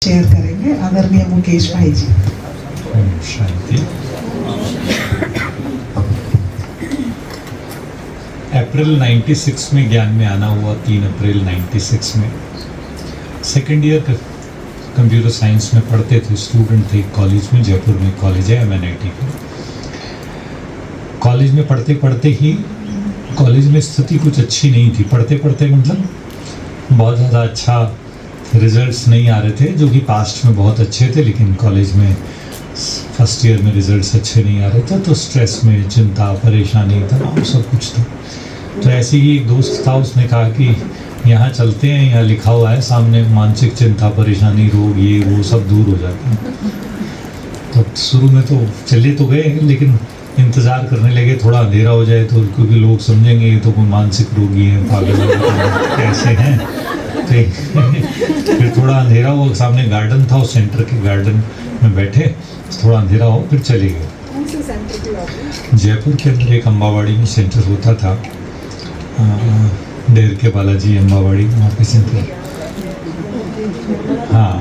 Share करेंगे आदरणीय मुकेश भाई जी। शांति। अप्रैल 96 में ज्ञान में आना हुआ, 3 अप्रैल 96 में। सेकेंड ईयर कंप्यूटर साइंस में पढ़ते थे, स्टूडेंट थे कॉलेज में, जयपुर में कॉलेज है MNIT का। कॉलेज में पढ़ते पढ़ते ही कॉलेज में स्थिति कुछ अच्छी नहीं थी। पढ़ते पढ़ते मतलब बहुत ज़्यादा अच्छा रिजल्ट्स नहीं आ रहे थे, जो कि पास्ट में बहुत अच्छे थे, लेकिन कॉलेज में फर्स्ट ईयर में रिजल्ट्स अच्छे नहीं आ रहे थे। तो स्ट्रेस में, चिंता, परेशानी, तनाव सब कुछ था। तो ऐसे ही एक दोस्त था, उसने कहा कि यहाँ चलते हैं, यहाँ लिखा हुआ है सामने, मानसिक चिंता, परेशानी, रोग, ये वो सब दूर हो जाते हैं। तो शुरू में तो चले तो गए, लेकिन इंतज़ार करने लगे थोड़ा अंधेरा हो जाए तो, क्योंकि लोग समझेंगे ये तो कोई मानसिक रोगी है, पागल है, कैसे हैं। तो फिर थोड़ा अंधेरा हो, सामने गार्डन था, उस सेंटर के गार्डन में बैठे, थोड़ा अंधेरा हो, फिर चले गए। जयपुर के अंदर एक अम्बावाड़ी में सेंटर होता था, डेर के बालाजी अम्बावाड़ी, वहाँ पे सेंटर। हाँ,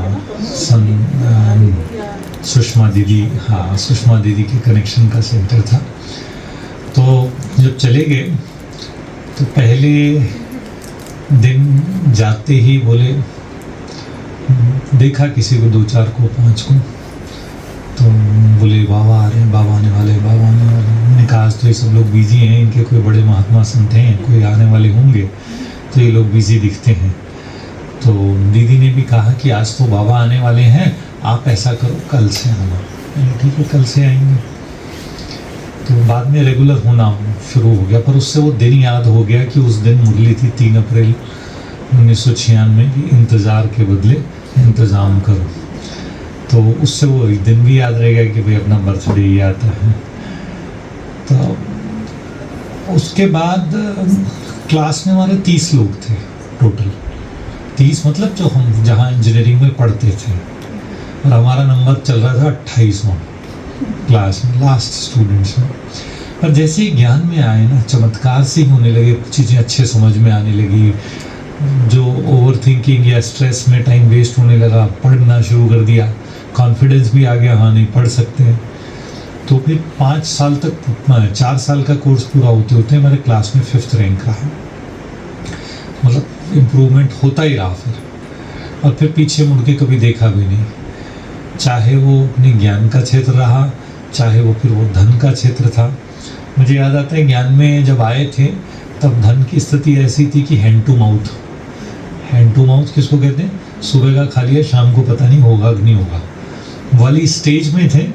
सुषमा दीदी, हाँ सुषमा दीदी के कनेक्शन का सेंटर था। तो जब चले गए तो पहले दिन जाते ही बोले, देखा किसी को, 2-4 को, 5 को, तो बोले बाबा आ रहे हैं, बाबा आने वाले, बाबा आने वाले। मैंने कहा आज तो ये सब लोग बिजी हैं, इनके कोई बड़े महात्मा संत हैं, कोई आने वाले होंगे, तो ये लोग बिजी दिखते हैं। तो दीदी ने भी कहा कि आज तो बाबा आने वाले हैं, आप ऐसा करो कल से आना। मैंने ठीक है, कल से आएंगे। तो बाद में रेगुलर होना शुरू हो गया, पर उससे वो दिन याद हो गया कि उस दिन मुरली थी 3 अप्रैल 1996 की, इंतज़ार के बदले इंतज़ाम करो। तो उससे वो दिन भी याद रहेगा कि भाई अपना बर्थडे ही आता है। तो उसके बाद क्लास में हमारे 30 लोग थे टोटल। 30 मतलब जो हम जहाँ इंजीनियरिंग में पढ़ते थे, और हमारा नंबर चल रहा था 28वां क्लास में, लास्ट स्टूडेंट्स में। पर जैसे ही ज्ञान में आए ना, चमत्कार से ही होने लगे, चीज़ें अच्छे समझ में आने लगी। जो ओवर थिंकिंग या स्ट्रेस में टाइम वेस्ट होने लगा, पढ़ना शुरू कर दिया, कॉन्फिडेंस भी आ गया, हाँ नहीं पढ़ सकते हैं। तो फिर 5 साल तक, 4 साल का कोर्स पूरा होते होते हमारे क्लास में 5th रैंक रहा। मतलब इम्प्रूवमेंट होता ही रहा फिर, और फिर पीछे मुड़ के कभी देखा भी नहीं। चाहे वो अपने ज्ञान का क्षेत्र रहा, चाहे वो फिर वो धन का क्षेत्र था। मुझे याद आता है ज्ञान में जब आए थे तब धन की स्थिति ऐसी थी कि hand to mouth. Hand to mouth किसको कहते हैं? सुबह का खा लिया, शाम को पता नहीं होगा कि नहीं होगा वाली स्टेज में थे।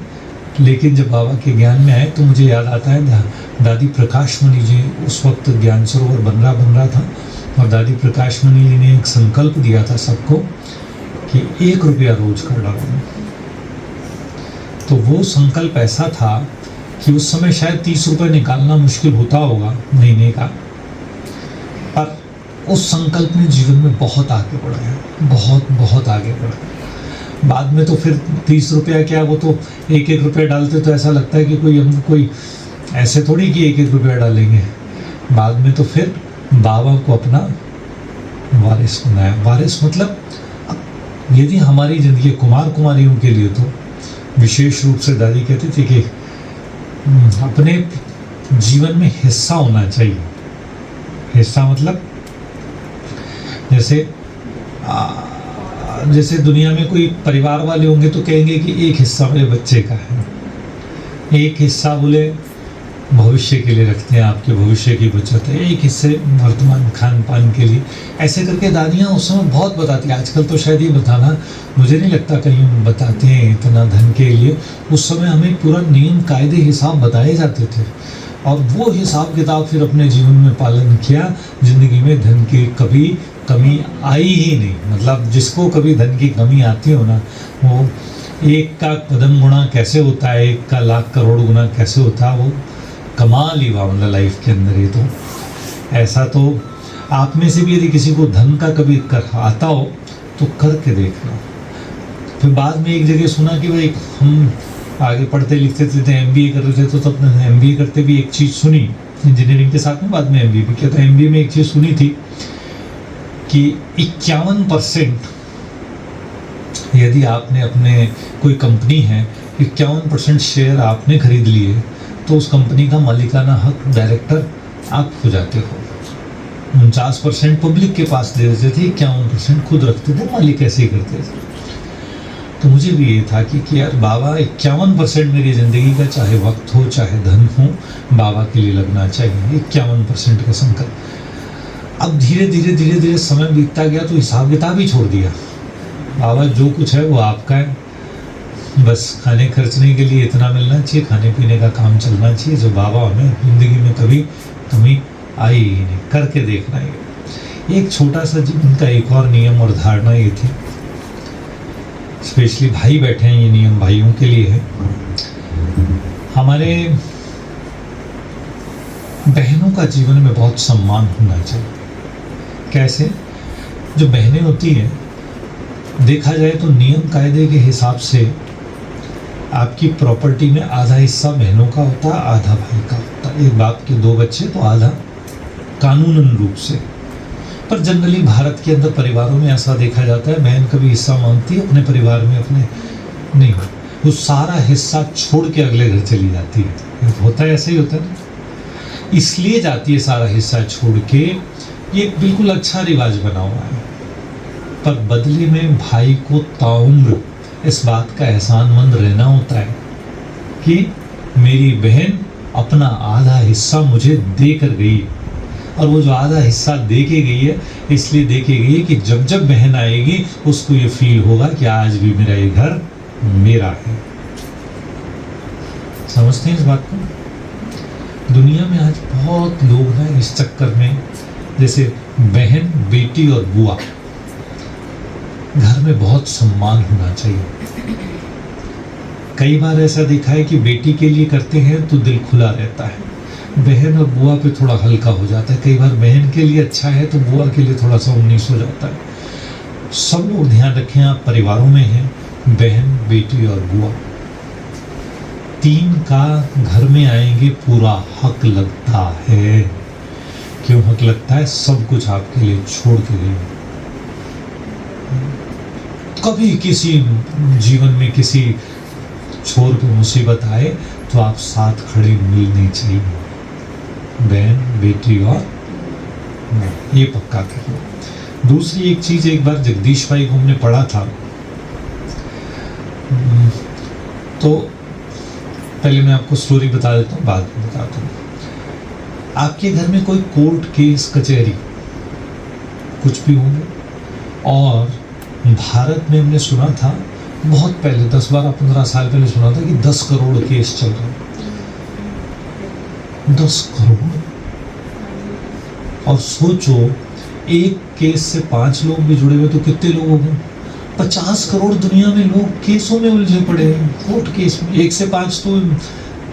लेकिन जब बाबा के ज्ञान में आए तो मुझे याद आता है दादी प्रकाश मणि जी, उस वक्त ज्ञान सरोवर बन रहा था, और दादी प्रकाश मणि जी ने एक संकल्प दिया था सबको कि 1 रुपया रोज का डालना। तो वो संकल्प ऐसा था कि उस समय शायद 30 रुपये निकालना मुश्किल होता होगा महीने का, पर उस संकल्प ने जीवन में बहुत आगे बढ़ाया, बहुत आगे बढ़ाया। बाद में तो फिर 30 रुपया क्या, वो तो 1-1 रुपया डालते तो ऐसा लगता है कि कोई ऐसे थोड़ी कि 1-1 रुपया डालेंगे। बाद में तो फिर बाबा को अपना वारिस बनाया। वारिस मतलब यदि हमारी ज़िंदगी कुमार कुमारियों के लिए तो विशेष रूप से दादी कहती थी कि अपने जीवन में हिस्सा होना चाहिए। हिस्सा मतलब जैसे दुनिया में कोई परिवार वाले होंगे तो कहेंगे कि एक हिस्सा मेरे बच्चे का है, एक हिस्सा बोले भविष्य के लिए रखते हैं, आपके भविष्य की बचत है, एक हिस्से वर्तमान खान पान के लिए। ऐसे करके दादियाँ उस समय बहुत बताती, आजकल तो शायद ये बताना मुझे नहीं लगता कहीं बताते हैं इतना धन के लिए। उस समय हमें पूरा नियम कायदे हिसाब बताए जाते थे, और वो हिसाब किताब फिर अपने जीवन में पालन किया। ज़िंदगी में धन की कभी कमी आई ही नहीं। मतलब जिसको कभी धन की कमी आती हो ना, वो 1 का पदम गुणा कैसे होता है, 1 का लाख करोड़ गुना कैसे होता है, वो कमाल ही मतलब लाइफ के अंदर। ये तो ऐसा तो आप में से भी यदि किसी को धन का कभी कर आता हो तो करके देखना। फिर बाद में एक जगह सुना कि भाई हम आगे पढ़ते लिखते थे, MBA कर रहे थे, तो तब MBA करते भी एक चीज़ सुनी, इंजीनियरिंग के साथ में बाद में MBA भी किया। तो MBA में एक चीज़ सुनी थी कि 51% यदि आपने अपने कोई कंपनी है 51% शेयर आपने खरीद लिए तो उस कंपनी का मालिकाना हक डायरेक्टर आप हो जाते हो। 49% पब्लिक के पास दे देते थे, 51% खुद रखते थे, मालिक ऐसे ही करते थे। तो मुझे भी ये था कि यार बाबा 51% मेरी ज़िंदगी का, चाहे वक्त हो चाहे धन हो, बाबा के लिए लगना चाहिए। 51% का संकल्प। अब धीरे धीरे समय बीतता गया तो हिसाब किताब ही छोड़ दिया। बाबा जो कुछ है वो आपका है, बस खाने खर्चने के लिए इतना मिलना चाहिए, खाने पीने का काम चलना चाहिए। जो बाबा हमें ज़िंदगी में कभी कमी आई ही नहीं, करके देखना ही। एक छोटा सा जीवन का एक और नियम और धारणा ये थी, स्पेशली भाई बैठे हैं, ये नियम भाइयों के लिए है। हमारे बहनों का जीवन में बहुत सम्मान होना चाहिए। कैसे? जो बहनें होती हैं, देखा जाए तो नियम कायदे के हिसाब से आपकी प्रॉपर्टी में आधा हिस्सा बहनों का होता है, आधा भाई का होता है। एक बाप के 2 बच्चे तो आधा कानूनन रूप से। पर जनरली भारत के अंदर परिवारों में ऐसा देखा जाता है, बहन कभी हिस्सा मांगती है अपने परिवार में, अपने नहीं, वो सारा हिस्सा छोड़ के अगले घर चली जाती है। होता है, ऐसे ही होता है ना, इसलिए जाती है सारा हिस्सा छोड़ के। ये बिल्कुल अच्छा रिवाज बना हुआ है, पर बदले में भाई को ताउम्र इस बात का एहसानमंद रहना होता है कि मेरी बहन अपना आधा हिस्सा मुझे दे कर गई। और वो जो आधा हिस्सा दे के गई है, इसलिए दे के गई है कि जब जब बहन आएगी उसको ये फील होगा कि आज भी मेरा ये घर मेरा है। समझते हैं इस बात को? दुनिया में आज बहुत लोग हैं इस चक्कर में, जैसे बहन, बेटी और बुआ, घर में बहुत सम्मान होना चाहिए। कई बार ऐसा देखा है कि बेटी के लिए करते हैं तो दिल खुला रहता है, बहन और बुआ पे थोड़ा हल्का हो जाता है। कई बार बहन के लिए अच्छा है तो बुआ के लिए थोड़ा सा 19 हो जाता है। सब लोग ध्यान रखें, आप परिवारों में हैं, बहन, बेटी और बुआ, 3 का घर में आएंगे पूरा हक लगता है। क्यों हक लगता है? सब कुछ आपके लिए छोड़ के गई। कभी किसी जीवन में किसी छोर पे मुसीबत आए तो आप साथ खड़े मिलने चाहिए, बहन, बेटी और ये पक्का कर लो। दूसरी एक चीज, एक बार जगदीश भाई को हमने पढ़ा था, तो पहले मैं आपको स्टोरी बता देता हूँ, बाद में बताता हूँ। आपके घर में कोई कोर्ट केस कचहरी कुछ भी होंगे, और भारत में हमने सुना था बहुत पहले, 10, 12, 15 साल पहले सुना था कि 10 करोड़ केस चल रहे हैं। 10 करोड़। और सोचो, एक केस से 5 लोग भी जुड़े हुए तो कितने लोग हो गए? 50 करोड़ दुनिया में लोग केसों में उलझे पड़े हैं, कोर्ट केस में। 1 से 5 तो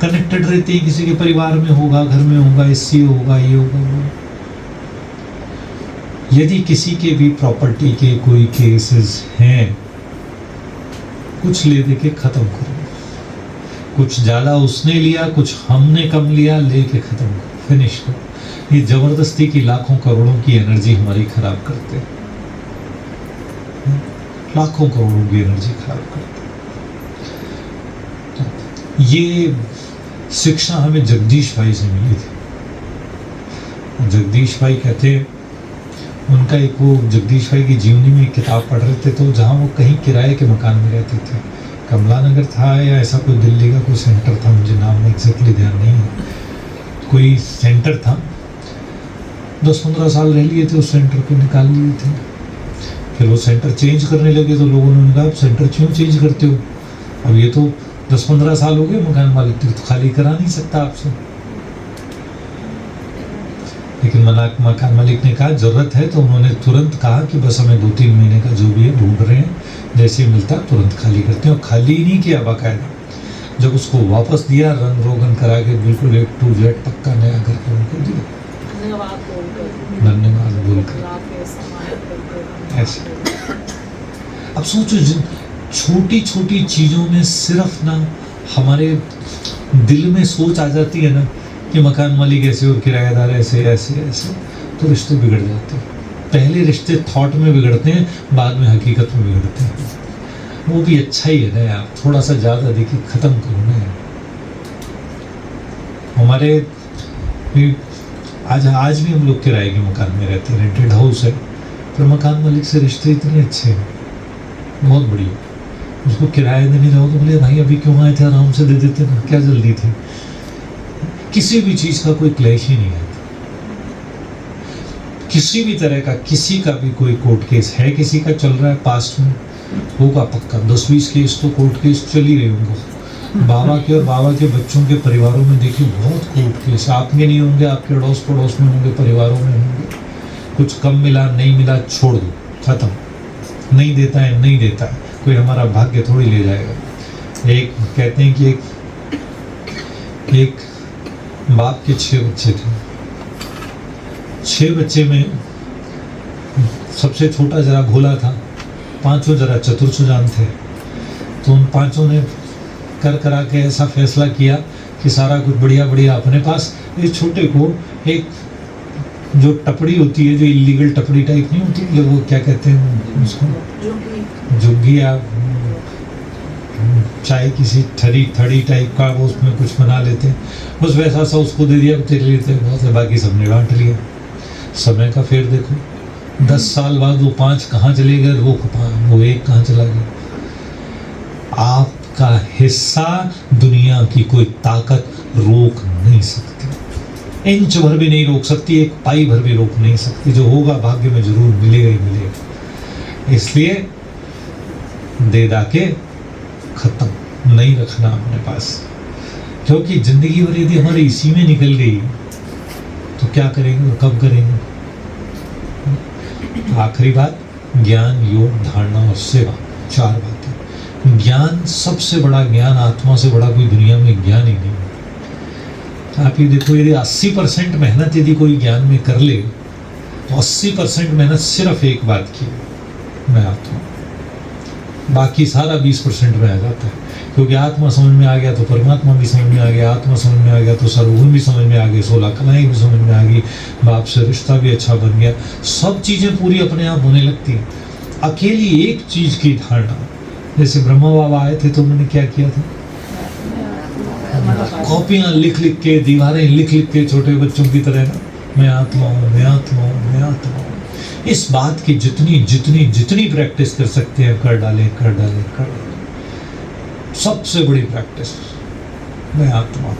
कनेक्टेड रहते हैं, किसी के परिवार में होगा, घर में होगा, इससे होगा, ये होगा। यदि किसी के भी प्रॉपर्टी के कोई केसेस हैं, कुछ ले दे के खत्म करो। कुछ ज्यादा उसने लिया, कुछ हमने कम लिया, लेके खत्म करो, फिनिश करो। ये जबरदस्ती की लाखों करोड़ों की एनर्जी हमारी खराब करते हैं, लाखों करोड़ों की एनर्जी खराब करते हैं। ये शिक्षा हमें जगदीश भाई से मिली थी। जगदीश भाई कहते, उनका एक वो जगदीश भाई की जीवनी में एक किताब पढ़ रहे थे, तो जहाँ वो कहीं किराए के मकान में रहते थे, कमला नगर था या ऐसा कोई दिल्ली का कोई सेंटर था, मुझे नाम एग्जैक्टली ध्यान नहीं है, कोई सेंटर था। 10-15 साल रह लिए थे उस सेंटर को, निकाल लिए थे। फिर वो सेंटर चेंज करने लगे तो लोगों ने कहा, आप सेंटर क्यों चेंज करते हो? अब ये तो 10-15 साल हो गए, मकान मालिक तो खाली करा नहीं सकता आपसे। लेकिन मकान मालिक ने कहा जरूरत है, तो उन्होंने तुरंत कहा कि बस हमें 2-3 महीने का जो भी है ढूंढ रहे हैं, जैसे ही मिलता तुरंत खाली करते हैं। और खाली नहीं किया बाकायदा, जब उसको वापस दिया रंग रोगन करा के बिल्कुल A to Z पक्का नया करके उनको दिया, धन्यवाद बोलकर। ऐसे अब सोचो, जिन छोटी छोटी चीज़ों में सिर्फ ना हमारे दिल में सोच आ जाती है ना कि मकान मालिक ऐसे और किराएदार ऐसे ऐसे ऐसे, तो रिश्ते बिगड़ जाते हैं। पहले रिश्ते थॉट में बिगड़ते हैं, बाद में हकीकत में बिगड़ते हैं। वो भी अच्छा ही है ना यार, थोड़ा सा ज़्यादा देखिए ख़त्म करो ना यार। हमारे भी आज भी हम लोग किराए के मकान में रहते हैं, रेंटेड हाउस है, पर मकान मालिक से रिश्ते इतने अच्छे हैं, बहुत बढ़िया। उसको किराया देने जाओ तो बोले भाई अभी क्यों आए थे, आराम से दे देते ना, क्या जल्दी थी। किसी भी चीज़ का कोई क्लेश ही नहीं आता, किसी भी तरह का, किसी का भी कोई कोर्ट केस है, किसी का चल रहा है पास्ट में, होगा पक्का 10-20 केस तो कोर्ट केस चल ही रहे होंगे। बाबा के और बाबा के बच्चों के परिवारों में देखिए बहुत कोर्ट केस, आपके नहीं होंगे, आपके अड़ोस पड़ोस में होंगे, परिवारों में होंगे। कुछ कम मिला, नहीं मिला, छोड़ दो, खत्म। नहीं देता है, नहीं देता है, कोई हमारा भाग्य थोड़ी ले जाएगा। एक कहते हैं कि एक बाप के 6 बच्चे थे, 6 बच्चे में सबसे छोटा जरा भोला था, 5 जरा चतुर सुजान थे। तो उन 5 ने करा के ऐसा फैसला किया कि सारा कुछ बढ़िया बढ़िया अपने पास, इस छोटे को एक जो टपड़ी होती है, जो इलीगल टपड़ी टाइप नहीं होती, वो क्या कहते हैं उसको, जुग्गी या चाहे किसी थड़ी टाइप का, वो उसमें कुछ बना लेते हैं, बस वैसा सा उसको दे दिया, तेरे लिए तो बहुत है, बाकी सबने बांट लिया। समय का फेर देखो, 10 साल बाद वो 5 कहाँ चले गए, वो 1 कहाँ चला गया। आपका हिस्सा दुनिया की कोई ताकत रोक नहीं सकती, इंच भर भी नहीं रोक सकती, एक पाई भर भी रोक नहीं सकती। जो होगा भाग्य में जरूर मिलेगा ही मिलेगा। इसलिए दे दाके खत्म, नहीं रखना अपने पास, क्योंकि जिंदगी भर यदि हमारी इसी में निकल गई तो क्या करेंगे और कब करेंगे। आखिरी बात, ज्ञान, योग, धारणा और सेवा, 4 बातें। ज्ञान सबसे बड़ा ज्ञान, आत्मा से बड़ा कोई दुनिया में ज्ञान ही नहीं। आप ये देखो, यदि 80% मेहनत यदि कोई ज्ञान में कर ले तो 80% मेहनत सिर्फ एक बात की, मैं आत्मा, बाकी सारा 20% में आ जाता है। क्योंकि आत्मा समझ में आ गया तो परमात्मा भी समझ में आ गया, आत्मा समझ में आ गया तो सर्वगुण भी समझ में आ गए, 16 कलाएं भी समझ में आ गई, बाप से रिश्ता भी अच्छा बन गया, सब चीज़ें पूरी अपने आप होने लगती हैं। अकेली एक चीज़ की धारणा, जैसे ब्रह्मा बाबा आए थे तो उन्होंने क्या किया था, कॉपियाँ लिख लिख के, दीवारें लिख लिख के, छोटे बच्चों की तरह ना, मैं आत्मा हूँ, मैं आत्मा हूँ, मैं आत्मा हूँ। इस बात की जितनी जितनी जितनी प्रैक्टिस कर सकते हैं कर डालें। सबसे बड़ी प्रैक्टिस, मैं आत्मा हूँ।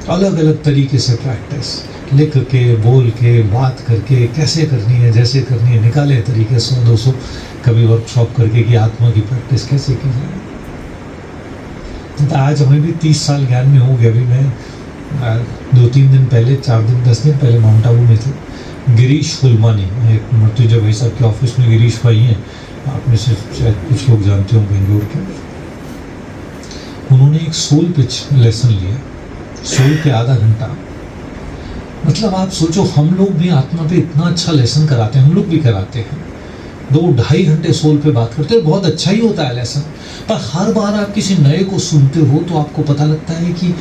अलग अलग तरीके से प्रैक्टिस, लिख के, बोल के, बात करके, कैसे करनी है, जैसे करनी है, निकाले तरीके 100-200 कभी वर्कशॉप करके कि आत्मा की प्रैक्टिस कैसे की जाए। तो आज हमें भी 30 साल ज्ञान में हो गया। अभी मैं 2-3 दिन पहले, 4 दिन 10 दिन पहले माउंट आबू में थे। गिरीश फुलमानी, एक मर्तुजा भाई साहब के ऑफिस में गिरीश भाई हैं, आप में से शायद कुछ लोग जानते हो, बेंगलोर के। उन्होंने एक सोल पिच लेसन लिया, सोल पे आधा घंटा। मतलब आप सोचो, हम लोग भी आत्मा पे इतना अच्छा लेसन कराते हैं, हम लोग भी कराते हैं, 2-2.5 घंटे सोल पे बात करते हैं, बहुत अच्छा ही होता है लेसन। पर हर बार आप किसी नए को सुनते हो तो आपको पता लगता है कि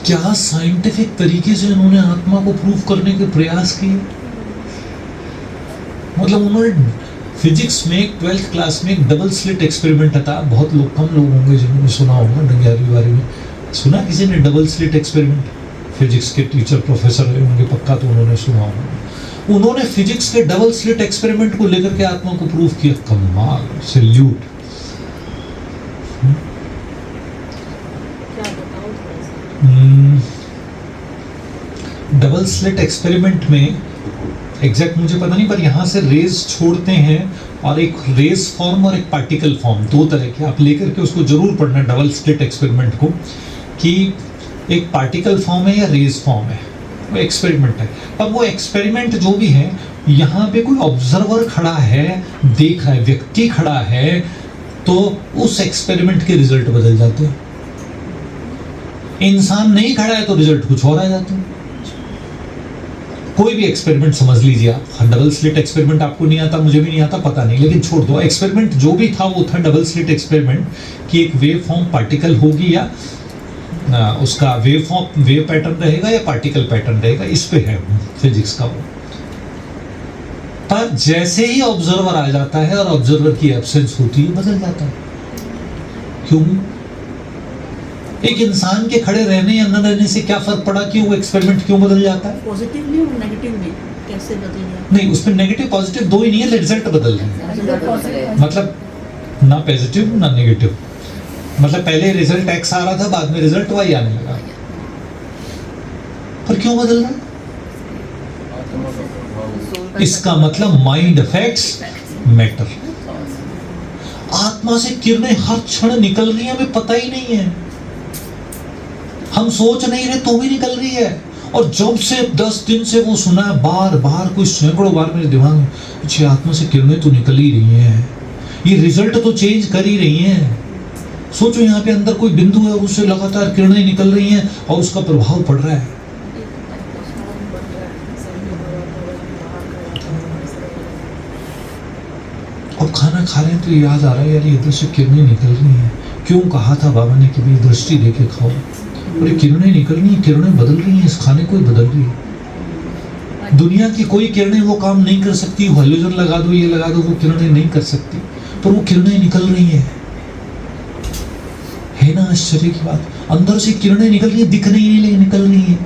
क्या साइंटिफिक तरीके से उन्होंने आत्मा को प्रूव करने के प्रयास किए। मतलब उन्होंने फिजिक्स में 12th क्लास में एक डबल स्लिट एक्सपेरिमेंट था, बहुत लोग, कम लोग होंगे जिन्होंने सुना होगा, 11वीं 12वीं में सुना किसी ने डबल स्लिट एक्सपेरिमेंट। फिजिक्स के टीचर प्रोफेसर रहे होंगे पक्का, तो उन्होंने सुना होगा। उन्होंने फिजिक्स के डबल स्लिट एक्सपेरिमेंट को लेकर के आत्मा को प्रूव किया। कमाल, सैल्यूट। डबल स्लिट एक्सपेरिमेंट में एग्जैक्ट मुझे पता नहीं, पर यहाँ से रेज छोड़ते हैं और एक रेज फॉर्म और एक पार्टिकल फॉर्म, 2 तरह के, आप लेकर के उसको जरूर पढ़ना डबल स्लिट एक्सपेरिमेंट को, कि एक पार्टिकल फॉर्म है या रेज फॉर्म है, वो एक्सपेरिमेंट है। अब वो एक्सपेरिमेंट जो भी है, यहाँ पे कोई ऑब्जर्वर खड़ा है, देख रहा है, व्यक्ति खड़ा है, तो उस एक्सपेरिमेंट के रिजल्ट बदल जाते हैं। इंसान नहीं खड़ा है तो रिजल्ट कुछ और आ जाते हैं। कोई भी एक्सपेरिमेंट समझ लीजिए आप, डबल स्लिट एक्सपेरिमेंट आपको नहीं आता, मुझे भी नहीं आता, पता नहीं, लेकिन छोड़ दो। एक्सपेरिमेंट जो भी था वो था डबल स्लिट एक्सपेरिमेंट, कि एक वेव फॉर्म पार्टिकल होगी या उसका वेव पैटर्न रहेगा या पार्टिकल पैटर्न रहेगा, इस पे है फिजिक्स का वो। पर जैसे ही ऑब्जर्वर आ जाता है और ऑब्जर्वर की एब्सेंस होती है, बदल जाता है। क्यों? एक इंसान के खड़े रहने या न रहने से क्या फर्क पड़ा कि वो एक्सपेरिमेंट क्यों बदल जाता है? पॉजिटिवली और नेगेटिवली कैसे बदल गया? नहीं, उसमें नेगेटिव पॉजिटिव दो ही नहीं है, रिजल्ट बदल रहे हैं। मतलब ना पॉजिटिव ना नेगेटिव, मतलब पहले रिजल्ट एक्स आ रहा था, बाद में रिजल्ट वाई आने लगा। पर क्यों बदल रहा है? इसका मतलब माइंड अफेक्ट्स मैटर। आत्मा से किरणें हर क्षण निकल रही हैं, हमें पता ही नहीं है। हम सोच नहीं रहे तो भी निकल रही है। और जब से 10 दिन से वो सुना है, बार बार कोई सैकड़ों बार मेरे दिमाग में, अच्छी आत्मा से किरणें तो निकल ही रही हैं, ये रिजल्ट तो चेंज कर ही रही हैं। सोचो यहाँ पे अंदर कोई बिंदु है, उससे लगातार किरणें निकल रही हैं और उसका प्रभाव पड़ रहा है। अब खाना खा रहे हैं तो याद आ रहा है, यार इधर से किरणें निकल रही हैं। क्यों कहा था बाबा ने कि भाई दृष्टि देके खाओ, और ये किरणें निकल रही हैं, किरणें बदल रही हैं, इस खाने को ही बदल रही है। दुनिया की कोई किरणें वो काम नहीं कर सकती, हेलोजन लगा दो, ये लगा दो, वो किरणें नहीं कर सकती, पर वो किरणें निकल रही हैं। है ना आश्चर्य की बात? अंदर से किरणें निकल रही है, दिख नहीं है लेकिन निकल रही है।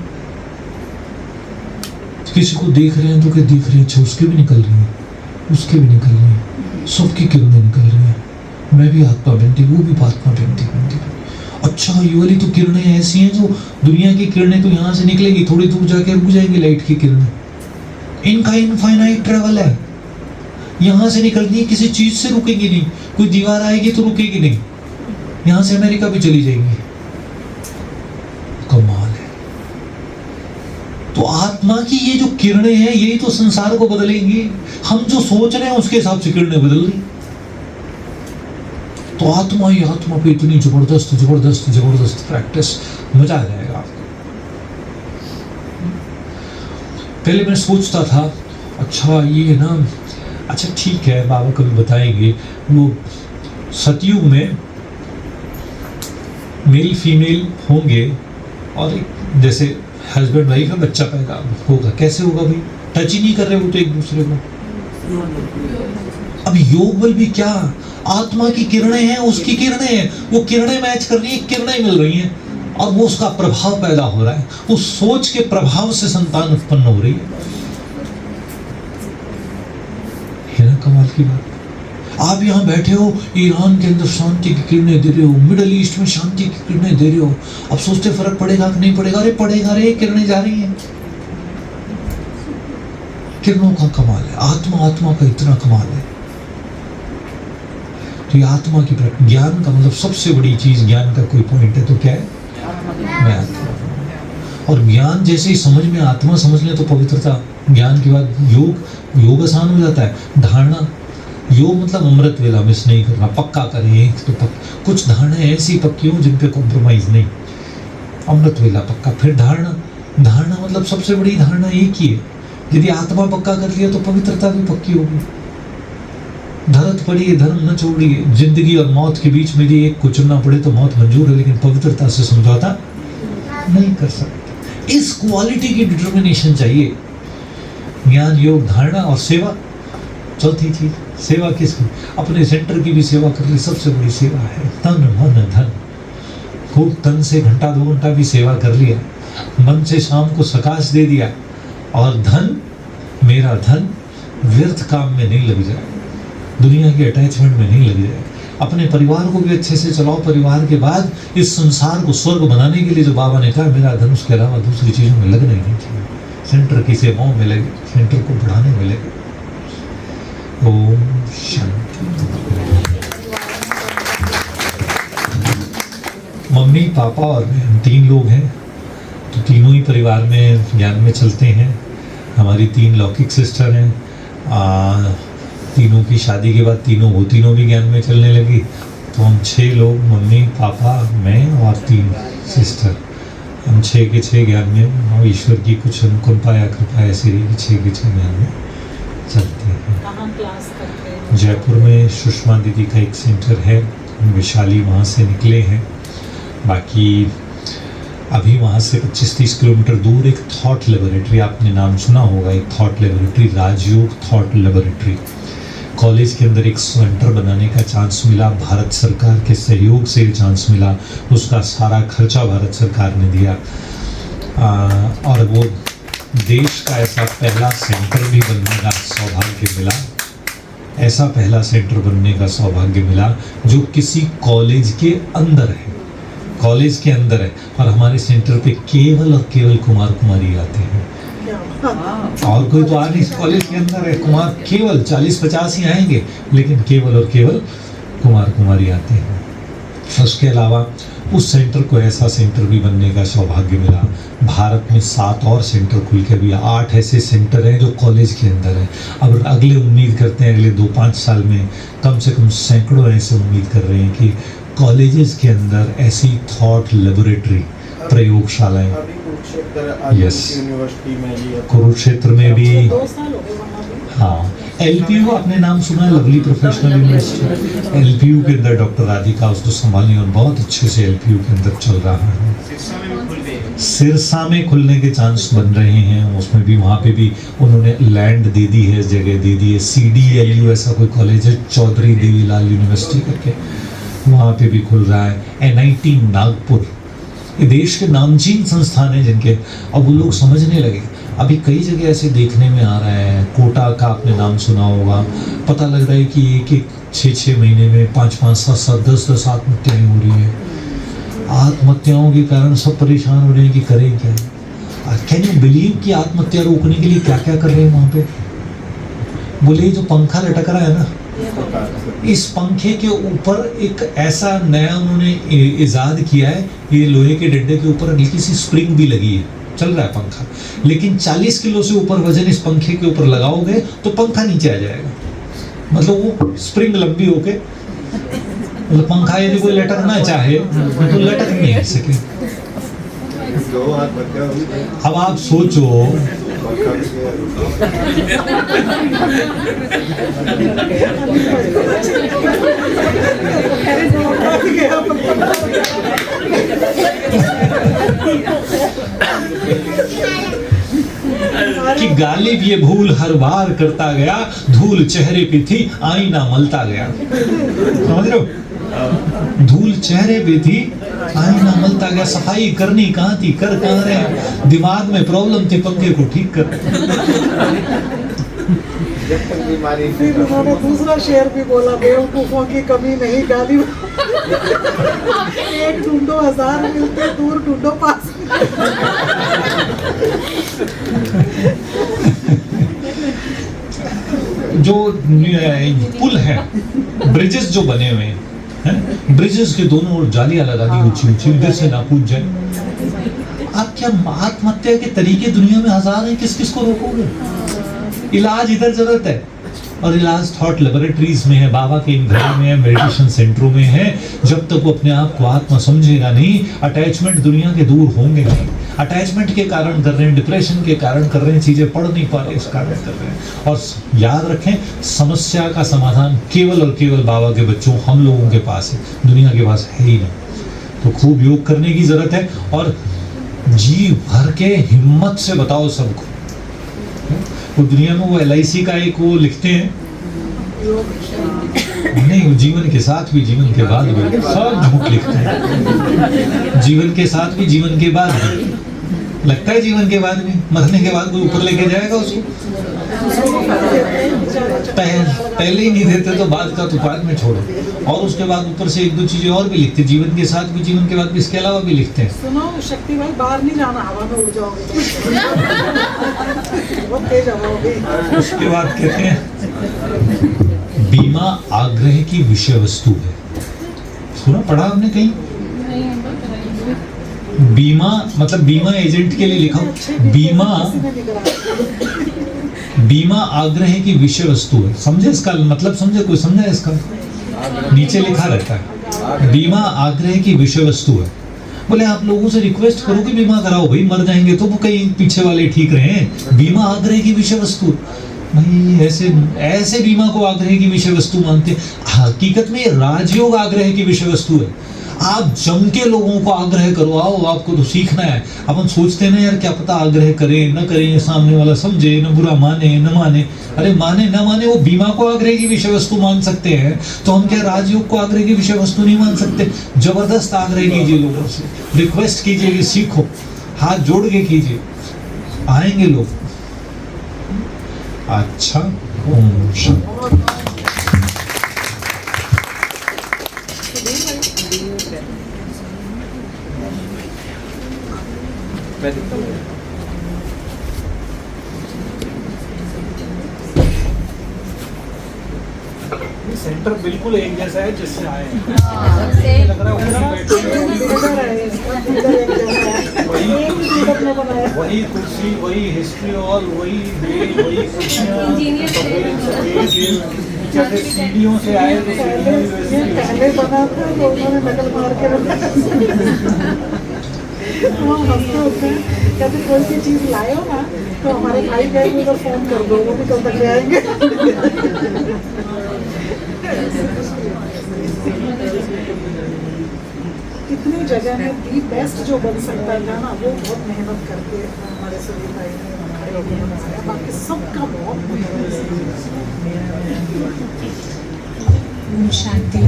किसी को देख रहे हैं तो क्या देख रहे हैं, अच्छा उसके भी निकल रही है, उसके भी निकल रही है, सबकी किरणें निकल रही हैं। मैं भी आत्मा बनती, वो भी आत्मा बनती। अच्छा, ये वाली तो किरणें ऐसी हैं जो दुनिया की किरणें तो यहाँ से निकलेगी, थोड़ी दूर जाके रुक जाएंगी लाइट की किरणें। इनका इनफाइनाइट ट्रेवल है, यहाँ से निकलनी है, किसी चीज से रुकेगी नहीं। कोई दीवार आएगी तो रुकेगी नहीं, यहाँ से अमेरिका भी चली जाएंगी। कमाल है। तो आत्मा की ये जो किरणें हैं, यही तो संसार को बदलेंगी। हम जो सोच रहे हैं उसके हिसाब से किरणें बदल रही। तो आत्मा ही आत्मा पे इतनी जबरदस्त जबरदस्त जबरदस्त प्रैक्टिस, मजा आ जाएगा आपको। पहले मैं सोचता था, अच्छा ये ना, अच्छा ठीक है बाबा कभी बताएंगे, वो सतयुग में मेल फीमेल होंगे और एक जैसे हस्बैंड वाइफ है, बच्चा पैदा होगा। कैसे होगा भाई? टच ही नहीं कर रहे वो तो एक दूसरे को। अब योग बल भी क्या, आत्मा की किरणें हैं, उसकी किरणें हैं, वो किरणें मैच कर रही है, किरणें मिल रही हैं और वो उसका प्रभाव पैदा हो रहा है। उस सोच के प्रभाव से संतान उत्पन्न हो रही है ना? कमाल की बात। आप यहाँ बैठे हो, ईरान के अंदर शांति की किरणें दे रहे हो, मिडल ईस्ट में शांति की किरणें दे रहे हो। अब सोचते फर्क पड़ेगा कि नहीं पड़ेगा? अरे पड़ेगा रे, किरणें जा रही हैं। किरणों का कमाल है, आत्मा का इतना कमाल है। तो ये आत्मा की ज्ञान का मतलब सबसे बड़ी चीज, ज्ञान का कोई पॉइंट है तो क्या है? मैं आत्मा। और ज्ञान जैसे ही समझ में आत्मा समझ ले तो पवित्रता, ज्ञान के बाद योग आसान हो जाता है। धारणा, योग मतलब अमृत वेला मिस नहीं करना, पक्का करें तो कुछ धारणा ऐसी पक्की हो जिन पे कॉम्प्रोमाइज नहीं, अमृत वेला पक्का। फिर धारणा मतलब सबसे बड़ी धारणा एक ही है, यदि आत्मा पक्का कर लिया तो पवित्रता भी पक्की होगी। धरत पड़ी धर्म न छोड़िए, जिंदगी और मौत के बीच में यदि एक को चुनना पड़े तो मौत मंजूर है, लेकिन पवित्रता से समझौता नहीं कर सकते। इस क्वालिटी की डिटर्मिनेशन चाहिए। ज्ञान, योग, धारणा और सेवा चौथी चीज। सेवा किसकी? अपने सेंटर की भी सेवा कर ली, सबसे बड़ी सेवा है। तन मन धन, खूब तन से घंटा 2 घंटा भी सेवा कर लिया, मन से शाम को सकाश दे दिया, और धन, मेरा धन व्यर्थ काम में नहीं लग जाए, दुनिया की अटैचमेंट में नहीं लग जाए। अपने परिवार को भी अच्छे से चलाओ। परिवार के बाद इस संसार को स्वर्ग बनाने के लिए जो बाबा ने कहा, मेरा धन उसके अलावा दूसरी चीजों में लगना ही नहीं चाहिए। सेंटर की सेवाओं में लगे, सेंटर को बढ़ाने में लगे। ओम शांति। मम्मी, पापा और मैं, हम 3 लोग हैं, तो तीनों ही परिवार में ज्ञान में चलते हैं। हमारी 3 लौकिक सिस्टर हैं। तीनों की शादी के बाद तीनों भी ज्ञान में चलने लगी। तो हम 6 लोग, मम्मी, पापा, मैं और 3 सिस्टर, हम 6 के 6 ज्ञान में, और ईश्वर की कुछ अनुकंपा या कृपा ऐसी रही कि 6 के 6 ज्ञान में चलते हैं। क्लास करते हैं? जयपुर में सुषमा दीदी का एक सेंटर है, वैशाली वहाँ से निकले हैं। बाकी अभी वहाँ से 25-30 किलोमीटर दूर एक थॉट लेबोरेटरी, आपने नाम सुना होगा, एक थॉट लेबोरेटरी, राजयोग थॉट लेबोरेटरी। कॉलेज के अंदर एक सेंटर बनाने का चांस मिला, भारत सरकार के सहयोग से चांस मिला, उसका सारा खर्चा भारत सरकार ने दिया। और वो देश का ऐसा पहला सेंटर भी बनने का सौभाग्य मिला, ऐसा पहला सेंटर बनने का सौभाग्य मिला जो किसी कॉलेज के अंदर है, कॉलेज के अंदर है। और हमारे सेंटर पे केवल और केवल कुमार कुमारी आते हैं, और कोई तो आ नहीं, कॉलेज के अंदर है, कुमार केवल 40-50 ही आएंगे, लेकिन केवल और केवल कुमार कुमारी आते हैं। उसके अलावा उस सेंटर को ऐसा सेंटर भी बनने का सौभाग्य मिला। भारत में 7 और सेंटर खुल के भी 8 ऐसे सेंटर हैं जो कॉलेज के अंदर हैं। अब अगले उम्मीद करते हैं अगले 2-5 साल में कम से कम सैकड़ों ऐसे उम्मीद कर रहे हैं कि कॉलेजेस के अंदर ऐसी थॉट लेबोरेटरी, प्रयोगशालाएं। यस, कुरुक्षेत्र में भी, 2 साल हो गए वहाँ भी। हाँ, LPU आपने नाम सुना है, लवली प्रोफेशनल यूनिवर्सिटी। LPU के अंदर डॉक्टर राधिका उसको संभालनी और बहुत अच्छे से LPU के अंदर चल रहा है। सिरसा में खुलने के चांस बन रहे हैं, उसमें भी, वहाँ पे भी उन्होंने लैंड दे दी है, जगह दे दी है। CDLU ऐसा कोई कॉलेज है, चौधरी देवीलाल यूनिवर्सिटी करके, वहाँ पे भी खुल रहा है। NIT नागपुर, ये देश के नामचीन संस्थान हैं जिनके अब वो लोग समझने लगे। अभी कई जगह ऐसे देखने में आ रहा है, कोटा का आपने नाम सुना होगा, पता लग रहा है कि एक 6-6 महीने में 5-5, 7-7, 10-10 आत्महत्याएं हो रही है। आत्महत्याओं के कारण सब परेशान हो रहे हैं कि करें क्या। कैन यू बिलीव कि आत्महत्या रोकने के लिए क्या क्या कर रहे हैं वहाँ पे। बोले जो पंखा लटक रहा है ना, इस पंखे के ऊपर एक ऐसा नया उन्होंने इजाद किया है, ये लोहे के डंडे के ऊपर हल्की सी स्प्रिंग भी लगी है, चल रहा है पंखा, लेकिन 40 किलो से ऊपर वजन इस पंखे के ऊपर लगाओगे तो पंखा नीचे आ जाएगा। मतलब वो स्प्रिंग लंबी होके, मतलब पंखा यदि कोई लटकना चाहे तो लटक नहीं सके। अब आप सोचो, कि गालिब ये भूल हर बार करता गया, धूल चेहरे पे थी आईना मलता गया। समझ रहे हो, धूल चेहरे पे थी आईना मलता गया। सफाई करनी कहाँ थी, कर कहाँ रहे, दिमाग में प्रॉब्लम थी, पंखे को ठीक कर। फिर उन्होंने दूसरा शेर भी बोला, बेवकूफों की कमी नहीं गाली। एक ढूंढो 1000 मिलते, दूर ढूंढो 5। जो पुल है, ब्रिजेस जो बने हुए हैं, ब्रिजेस के दोनों ओर जालियां लगा दी ऊंची ऊंची, इधर से ना कूद जाए। आप क्या आत्महत्या के तरीके दुनिया में हजार हैं, किस किस को रोकोगे। इलाज इधर जरूरत है, और इलाज थॉट लेबोरेटरीज में है, बाबा के इन घरों में है, मेडिटेशन सेंटरों में है। जब तक वो अपने आप को आत्मा समझेगा नहीं, अटैचमेंट दुनिया के दूर होंगे नहीं। अटैचमेंट के कारण कर रहे हैं, डिप्रेशन के कारण कर रहे हैं, चीजें पढ़ नहीं पा रहे, इस कारण कर रहे हैं। और याद रखें, समस्या का समाधान केवल और केवल बाबा के बच्चों, हम लोगों के पास है, दुनिया के पास है ही नहीं। तो खूब योग करने की जरूरत है, और जी भर के हिम्मत से बताओ सबको। वो दुनिया में वो LIC का एक वो लिखते हैं, नहीं, जीवन के साथ भी जीवन के बाद भी सब झूठ लिखते हैं। जीवन के साथ भी जीवन के बाद भी लगता है, जीवन के बाद भी, मरने के बाद कोई ऊपर लेके जाएगा उसको। पहले ही नहीं देते तो बाद का तो बाद में छोड़ो। और उसके बाद ऊपर से 1-2 चीजें और भी लिखते, जीवन के साथ भी जीवन के बाद भी, इसके अलावा भी लिखते हैं। सुनो शक्ति भाई, बाहर नहीं जाना, हवा में उड़ जाओगे। बहुत तेज हवा होगी। उसके बाद कहते हैं बीमा आग्रह की विषय वस्तु है। सुना, पढ़ा आपने कहीं? बीमा मतलब बीमा एजेंट के लिए लिखा, बीमा आग्रह की विषय वस्तु है। समझे इसका मतलब, समझे कोई, समझा इसका? नीचे लिखा रहता है बीमा आग्रह की विषय वस्तु है। बोले आप लोगों से रिक्वेस्ट करो कि बीमा कराओ भाई, मर जाएंगे तो वो कहीं पीछे वाले ठीक रहे। बीमा आग्रह की विषय वस्तु भाई, ऐसे बीमा को आग्रह की विषय वस्तु मानते। हकीकत में राजयोग आग्रह की विषय वस्तु है। आप जम के लोगों को आग्रह करो, आओ आपको तो सीखना है। अपन सोचते ना यार क्या पता आग्रह करें न करें, सामने वाला समझे न बुरा माने न माने। अरे माने न माने, वो बीमा को आग्रह की विषय वस्तु मान सकते हैं, तो हम क्या राजयोग को आग्रह की विषय वस्तु नहीं मान सकते? जबरदस्त आग्रह कीजिए लोगों से, रिक्वेस्ट कीजिए कि सीखो, हाथ जोड़ के कीजिए, आएंगे लोग। अच्छा, ओम शांति। सेंटर बिल्कुल एक जैसा है जिससे आए हैं। सेम। लग रहा है उधर बैठे हैं। वही कुर्सी, वही हिस्ट्री हॉल, वही बेल, वही कुर्सियाँ, जैसे सीढ़ियों से आए तो सीढ़ियाँ भी वैसी ही हैं। पहले बना था तो उन्होंने नकल मार के रखा। हम हंसते होते हैं, कहते कोई भी चीज़ लाए हो ना तो हमारे भाई बहन को फोन कर दो, वो भी कब तक ले आएंगे। कितनी जगह में दी बेस्ट जो बन सकता था ना, वो बहुत मेहनत करके हमारे सभी भाई ने बनाया, बाकी सबका बहुत मेहनत ओम शांति।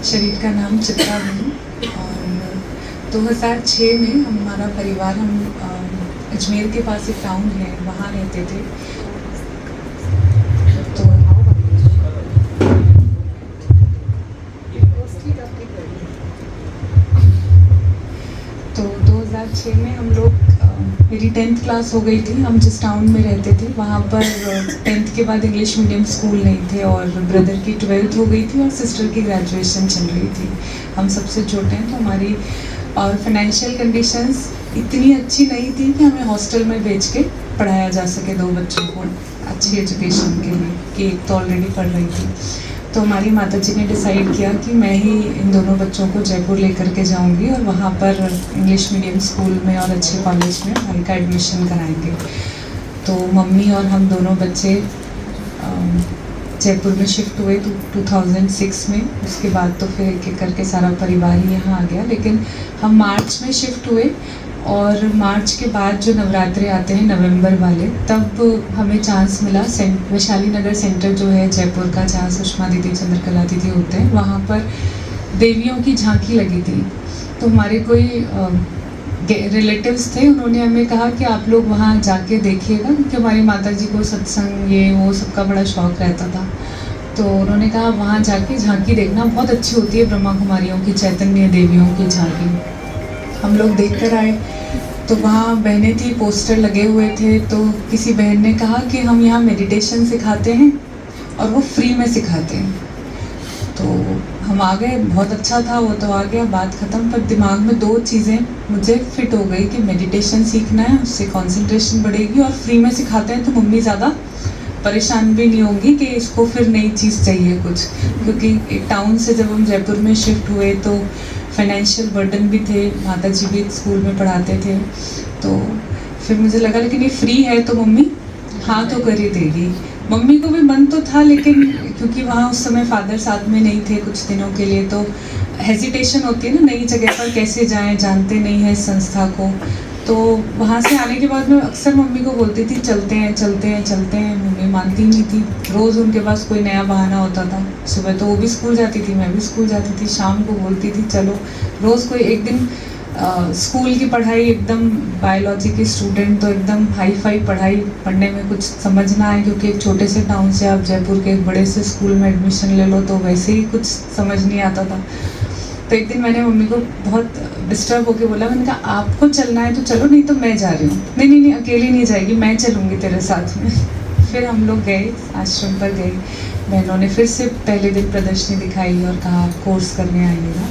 शरीर का नाम चित्रा है और 2006 में हमारा परिवार, हम अजमेर के पास एक टाउन है वहाँ रहते थे। तो तो 2006 में हम लोग, मेरी 10th क्लास हो गई थी। हम जिस टाउन में रहते थे वहाँ पर 10th के बाद इंग्लिश मीडियम स्कूल नहीं थे, और ब्रदर की 12th हो गई थी और सिस्टर की ग्रेजुएशन चल रही थी। हम सबसे छोटे हैं, तो हमारी और फाइनेंशियल कंडीशंस इतनी अच्छी नहीं थी कि हमें हॉस्टल में भेज के पढ़ाया जा सके 2 बच्चों को अच्छी एजुकेशन के लिए, कि एक तो ऑलरेडी पढ़ रही थी। तो हमारी माताजी ने डिसाइड किया कि मैं ही इन दोनों बच्चों को जयपुर लेकर के जाऊंगी और वहाँ पर इंग्लिश मीडियम स्कूल में और अच्छे कॉलेज में भाई का एडमिशन कराएंगे। तो मम्मी और हम दोनों बच्चे जयपुर में शिफ्ट हुए 2006 में। उसके बाद तो फिर एक एक करके सारा परिवार ही यहाँ आ गया, लेकिन हम मार्च में शिफ्ट हुए। और मार्च के बाद जो नवरात्रे आते हैं नवंबर वाले, तब हमें चांस मिला वैशाली नगर सेंटर जो है जयपुर का, जहाँ सुषमा दीदी, चंद्रकला दीदी होते हैं, वहाँ पर देवियों की झांकी लगी थी। तो हमारे कोई रिलेटिव्स थे, उन्होंने हमें कहा कि आप लोग वहाँ जाके देखिएगा, क्योंकि हमारी माताजी को सत्संग ये वो सबका बड़ा शौक रहता था। तो उन्होंने कहा वहाँ जाके झांकी देखना, बहुत अच्छी होती है ब्रह्मा कुमारियों की, चैतन्य देवियों की झांकी। हम लोग देख कर आए, तो वहाँ बहनें थी, पोस्टर लगे हुए थे। तो किसी बहन ने कहा कि हम यहाँ मेडिटेशन सिखाते हैं और वो फ्री में सिखाते हैं। तो हम आ गए, बहुत अच्छा था वो, तो आ गया, बात ख़त्म। पर दिमाग में 2 चीज़ें मुझे फिट हो गई कि मेडिटेशन सीखना है, उससे कंसंट्रेशन बढ़ेगी, और फ्री में सिखाते हैं तो मम्मी ज़्यादा परेशान भी नहीं होंगी कि इसको फिर नई चीज़ चाहिए कुछ। क्योंकि एक टाउन से जब हम जयपुर में शिफ्ट हुए तो फाइनेंशियल बर्डन भी थे, माताजी भी स्कूल में पढ़ाते थे। तो फिर मुझे लगा लेकिन ये फ्री है तो मम्मी हाँ तो कर ही देगी। मम्मी को भी मन तो था, लेकिन क्योंकि वहाँ उस समय फादर साथ में नहीं थे कुछ दिनों के लिए, तो हेजिटेशन होती है ना, नई जगह पर कैसे जाएं, जानते नहीं है इस संस्था को। तो वहाँ से आने के बाद मैं अक्सर मम्मी को बोलती थी चलते हैं चलते हैं चलते हैं, मम्मी मानती नहीं थी। रोज़ उनके पास कोई नया बहाना होता था। सुबह तो वो भी स्कूल जाती थी, मैं भी स्कूल जाती थी, शाम को बोलती थी चलो। रोज़ कोई एक दिन स्कूल की पढ़ाई, एकदम बायोलॉजी की स्टूडेंट तो एकदम हाई फाई पढ़ाई, पढ़ने में कुछ समझ ना आए, क्योंकि एक छोटे से टाउन से आप जयपुर के एक बड़े से स्कूल में एडमिशन ले लो तो वैसे ही कुछ समझ नहीं आता था। तो एक दिन मैंने मम्मी को बहुत डिस्टर्ब होकर बोला, मैंने कहा आपको चलना है तो चलो, नहीं तो मैं जा रही हूँ। नहीं अकेली नहीं जाएगी, मैं चलूँगी तेरे साथ में। फिर हम लोग गए, आश्रम पर गए। बहनों ने फिर से पहले दिन प्रदर्शनी दिखाई और कहा कोर्स करने आइएगा।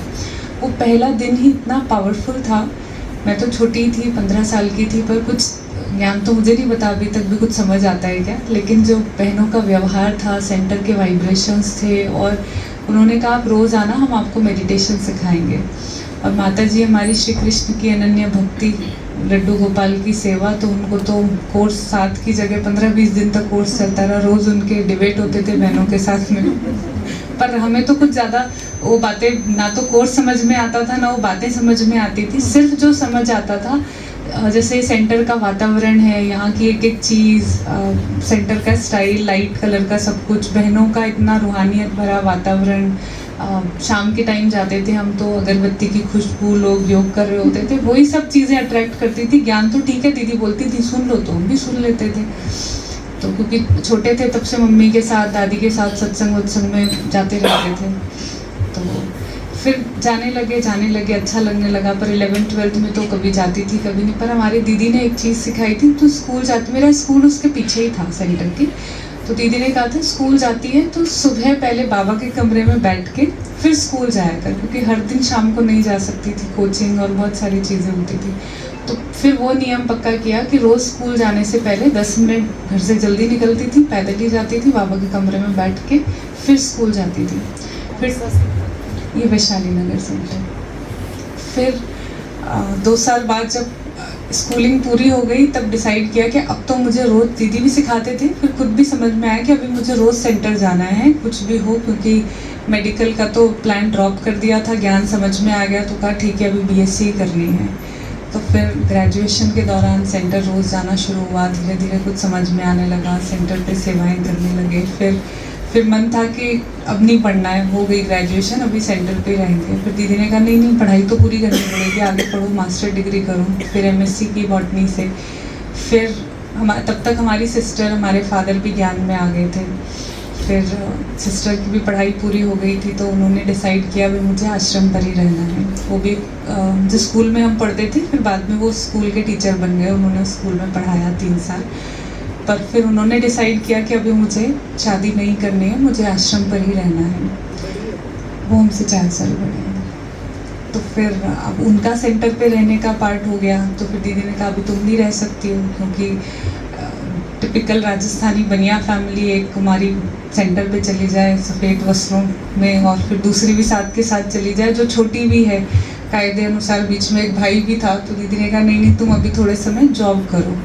वो पहला दिन ही इतना पावरफुल था। मैं तो छोटी थी, 15 साल की थी, पर कुछ ज्ञान तो मुझे नहीं पता अभी तक भी कुछ समझ आता है क्या, लेकिन जो बहनों का व्यवहार था, सेंटर के वाइब्रेशंस थे, और उन्होंने कहा आप रोज़ आना, हम आपको मेडिटेशन सिखाएंगे। और माता जी हमारी श्री कृष्ण की अनन्य भक्ति, लड्डू गोपाल की सेवा, तो उनको तो कोर्स 7 की जगह 15-20 दिन तक कोर्स चलता रहा। रोज़ उनके डिबेट होते थे बहनों के साथ में। पर हमें तो कुछ ज़्यादा वो बातें ना तो कोर्स समझ में आता था ना वो बातें समझ में आती थी। सिर्फ जो समझ आता था जैसे सेंटर का वातावरण है, यहाँ की एक एक चीज़, सेंटर का स्टाइल, लाइट कलर का सब कुछ, बहनों का इतना रूहानियत भरा वातावरण। शाम के टाइम जाते थे हम तो अगरबत्ती की खुशबू, लोग योग कर रहे होते थे, वही सब चीज़ें अट्रैक्ट करती थी। ज्ञान तो ठीक है दीदी बोलती थी सुन लो, तो हम भी सुन लेते थे। तो क्योंकि छोटे थे तब से मम्मी के साथ, दादी के साथ सत्संग वत्संग में जाते रहते थे, तो फिर जाने लगे, अच्छा लगने लगा। पर 11th-12th में तो कभी जाती थी कभी नहीं। पर हमारी दीदी ने एक चीज़ सिखाई थी, तो स्कूल जाती, मेरा स्कूल उसके पीछे ही था सेंटर की, तो दीदी ने कहा था स्कूल जाती है तो सुबह पहले बाबा के कमरे में बैठ के फिर स्कूल जाया कर, क्योंकि हर दिन शाम को नहीं जा सकती थी, कोचिंग और बहुत सारी चीज़ें होती थी। तो फिर वो नियम पक्का किया कि रोज़ स्कूल जाने से पहले 10 मिनट घर से जल्दी निकलती थी, पैदल ही जाती थी, बाबा के कमरे में बैठ के फिर स्कूल जाती थी। फिर ये वैशाली नगर सेंटर। फिर 2 साल बाद जब स्कूलिंग पूरी हो गई तब डिसाइड किया कि अब तो मुझे रोज़, दीदी भी सिखाते थे, फिर खुद भी समझ में आया कि अभी मुझे रोज़ सेंटर जाना है कुछ भी हो, क्योंकि मेडिकल का तो प्लान ड्रॉप कर दिया था, ज्ञान समझ में आ गया तो कहा ठीक है अभी बीएससी करनी है। तो फिर ग्रेजुएशन के दौरान सेंटर रोज़ जाना शुरू हुआ, धीरे धीरे कुछ समझ में आने लगा, सेंटर पे सेवाएं करने लगे। फिर मन था कि अब नहीं पढ़ना है, हो गई ग्रेजुएशन, अभी सेंटर पे रहेंगे। फिर दीदी ने कहा नहीं पढ़ाई तो पूरी करनी पड़ेगी, आगे पढ़ो, मास्टर डिग्री करो। फिर एमएससी की बॉटनी से। फिर तब तक हमारी सिस्टर, हमारे फादर भी ज्ञान में आ गए थे। फिर सिस्टर की भी पढ़ाई पूरी हो गई थी, तो उन्होंने डिसाइड किया भी मुझे आश्रम पर ही रहना है। वो भी जिस स्कूल में हम पढ़ते थे, फिर बाद में वो स्कूल के टीचर बन गए, उन्होंने स्कूल में पढ़ाया 3 साल। पर फिर उन्होंने डिसाइड किया कि अभी मुझे शादी नहीं करनी है, मुझे आश्रम पर ही रहना है। वो हमसे 4 साल बड़े हैं। तो फिर अब उनका सेंटर पे रहने का पार्ट हो गया, तो फिर दीदी ने कहा अभी तुम नहीं रह सकती हो, क्योंकि टिपिकल राजस्थानी बनिया फैमिली, एक कुमारी सेंटर पे चली जाए सफ़ेद वस्त्रों में, और फिर दूसरी भी साथ के साथ चली जाए जो छोटी भी है कायदे अनुसार। बीच में एक भाई भी था, तो दीदी ने कहा नहीं तुम अभी थोड़े समय जॉब करो।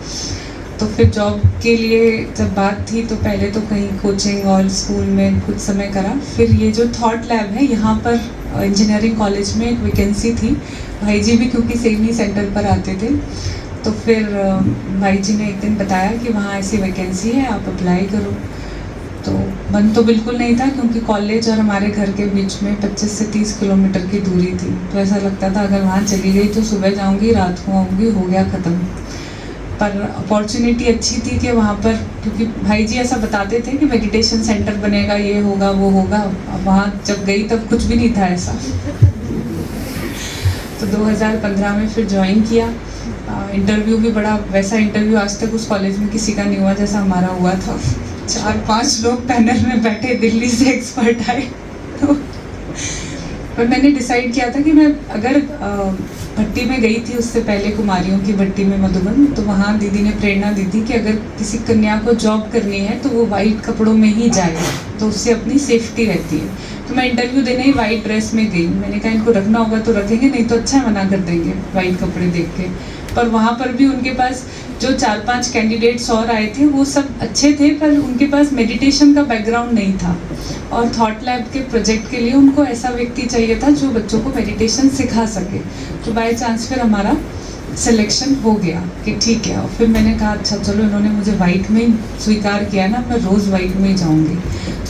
तो फिर जॉब के लिए जब बात थी तो पहले तो कहीं कोचिंग और स्कूल में कुछ समय करा। फिर ये जो थॉट लैब है, यहाँ पर इंजीनियरिंग कॉलेज में एक वैकेंसी थी, भाई जी भी क्योंकि सेम ही सेंटर पर आते थे, तो फिर भाई जी ने एक दिन बताया कि वहाँ ऐसी वैकेंसी है, आप अप्लाई करो। तो मन तो बिल्कुल नहीं था, क्योंकि कॉलेज और हमारे घर के बीच में 25 से 30 किलोमीटर की दूरी थी। तो ऐसा लगता था अगर वहाँ चली गई तो सुबह जाऊँगी, रात को आऊँगी, हो गया ख़त्म। पर अपॉर्चुनिटी अच्छी थी कि वहाँ पर, क्योंकि भाई जी ऐसा बताते थे कि मेडिटेशन सेंटर बनेगा, ये होगा वो होगा। अब वहाँ जब गई तब कुछ भी नहीं था ऐसा। तो 2015 में फिर ज्वाइन किया। इंटरव्यू भी बड़ा वैसा इंटरव्यू आज तक उस कॉलेज में किसी का नहीं हुआ जैसा हमारा हुआ था। 4-5 लोग पैनल में बैठे, दिल्ली से एक्सपर्ट आए। तो पर मैंने डिसाइड किया था कि मैं अगर भट्टी में गई थी उससे पहले, कुमारियों की भट्टी में मधुबन, तो वहाँ दीदी ने प्रेरणा दी थी कि अगर किसी कन्या को जॉब करनी है तो वो वाइट कपड़ों में ही जाए, तो उससे अपनी सेफ्टी रहती है। तो मैं इंटरव्यू देने ही वाइट ड्रेस में गई। मैंने कहा इनको रखना होगा तो रखेंगे, नहीं तो अच्छा मना कर देंगे वाइट कपड़े देख के। पर वहाँ पर भी उनके पास जो 4-5 कैंडिडेट्स और आए थे वो सब अच्छे थे, पर उनके पास मेडिटेशन का बैकग्राउंड नहीं था, और थॉट लैब के प्रोजेक्ट के लिए उनको ऐसा व्यक्ति चाहिए था जो बच्चों को मेडिटेशन सिखा सके। तो बाय चांस फिर हमारा सिलेक्शन हो गया कि ठीक है। और फिर मैंने कहा अच्छा चलो, इन्होंने मुझे वाइट में ही स्वीकार किया ना, मैं रोज़ वाइट में ही जाऊँगी।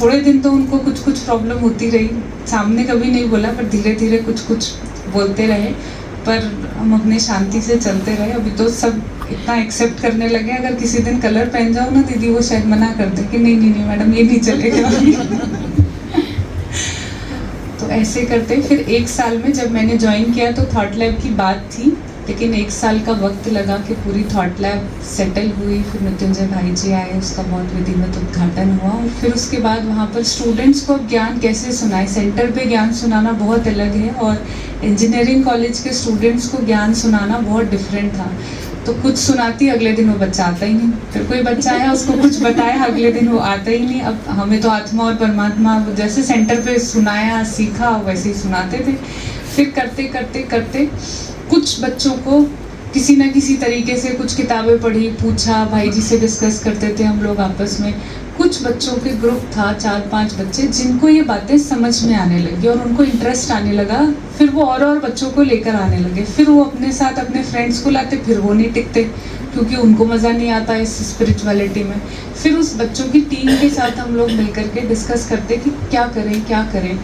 थोड़े दिन तो उनको कुछ कुछ प्रॉब्लम होती रही, सामने कभी नहीं बोला, पर धीरे धीरे कुछ कुछ बोलते रहे, पर हम अपने शांति से चलते रहे। अभी तो सब इतना एक्सेप्ट करने लगे, अगर किसी दिन कलर पहन जाओ ना दीदी, वो शायद मना कर दे कि नहीं मैडम ये नहीं चलेगा। तो ऐसे करते फिर 1 साल में जब मैंने ज्वाइन किया तो थॉट लैब की बात थी, लेकिन 1 साल का वक्त लगा कि पूरी थॉट लैब सेटल हुई। फिर मृत्युंजय भाई जी आए, उसका बहुत विधिवत उद्घाटन हुआ, और फिर उसके बाद वहाँ पर स्टूडेंट्स को अब ज्ञान कैसे सुनाए। सेंटर पे ज्ञान सुनाना बहुत अलग है, और इंजीनियरिंग कॉलेज के स्टूडेंट्स को ज्ञान सुनाना बहुत डिफरेंट था। तो कुछ सुनाती, अगले दिन वो बच्चा आता ही नहीं। फिर कोई बच्चा आया, उसको कुछ बताया, अगले दिन वो आता ही नहीं। अब हमें तो आत्मा और परमात्मा जैसे सेंटर पे सुनाया, सीखा, वैसे ही सुनाते थे। फिर करते करते करते कुछ बच्चों को किसी ना किसी तरीके से कुछ किताबें पढ़ी, पूछा, भाई जी से डिस्कस करते थे हम लोग आपस में। कुछ बच्चों के ग्रुप था 4-5 बच्चे जिनको ये बातें समझ में आने लगी और उनको इंटरेस्ट आने लगा। फिर वो और बच्चों को लेकर आने लगे, फिर वो अपने साथ अपने फ्रेंड्स को लाते, फिर वो नहीं टिकते क्योंकि उनको मज़ा नहीं आता इस स्पिरिचुअलिटी में। फिर उस बच्चों की टीम के साथ हम लोग मिल करके डिस्कस करते कि क्या करें।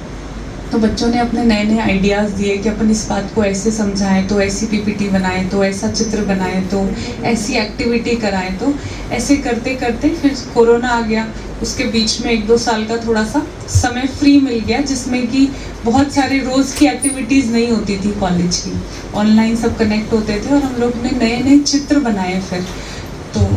तो बच्चों ने अपने नए नए आइडियाज़ दिए कि अपन इस बात को ऐसे समझाएं, तो ऐसी पीपीटी बनाएं, तो ऐसा चित्र बनाएं, तो ऐसी एक्टिविटी कराएं। तो ऐसे करते करते फिर कोरोना आ गया। उसके बीच में 1-2 साल का थोड़ा सा समय फ्री मिल गया, जिसमें कि बहुत सारे रोज़ की एक्टिविटीज़ नहीं होती थी कॉलेज की, ऑनलाइन सब कनेक्ट होते थे और हम लोग ने नए नए चित्र बनाए। फिर तो